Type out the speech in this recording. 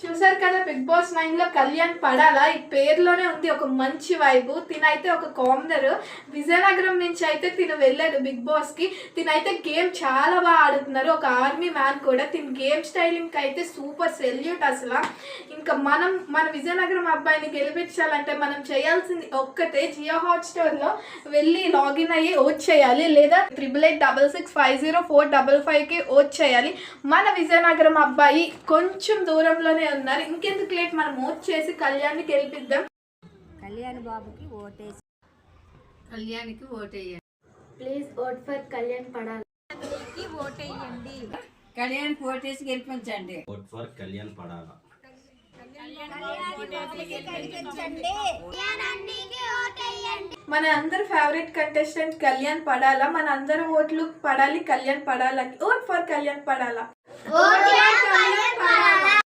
చూసారు కదా big boss 9 లో కళ్యాణ్ పడాలా ఈ పేరులోనే ఉంది ఒక మంచి వైబు. తినైతే ఒక కామనర్, విజయనగరం నుంచి అయితే తిను వెళ్ళాడు బిగ్ బాస్ కి. తినైతే గేమ్ చాలా బాగా ఆడుతున్నారు, ఒక ఆర్మీ మ్యాన్ కూడా. తిని గేమ్ స్టైలింగ్ అయితే సూపర్ సెల్యూట్ అసలు. ఇంకా మన విజయనగరం అబ్బాయిని గెలిపించాలంటే మనం చేయాల్సింది ఒక్కటే, జియో హాట్స్టార్ లో వెళ్ళి లాగిన్ అయ్యి ఓట్ చేయాలి, లేదా 8886650455 కి ఓట్ చేయాలి. మన విజయనగరం అబ్బాయి కొంచెం దూరంలోనే ఉన్నారు. ఇంకెందుకు లేట్, మనం ఓట్ చేసి కళ్యాణ్ని గెలిపిద్దాం. కళ్యాణ్ బాబుకి ఓటేసి కళ్యాణ్కి ఓటేయండి. ప్లీజ్ ఓట్ ఫర్ కళ్యాణ్ పడాలి. ఓటేయండి. కళ్యాణ్కి ఓటేసి గెలిపించండి. Vote for Kalyan Padala. మన అందరి ఫేవరెట్ కంటెస్టెంట్ కళ్యాణ్ పడాలా, మన అందరి ఓట్లు పడాలి కళ్యాణ్ పడాలా. Vote for Kalyan Padala.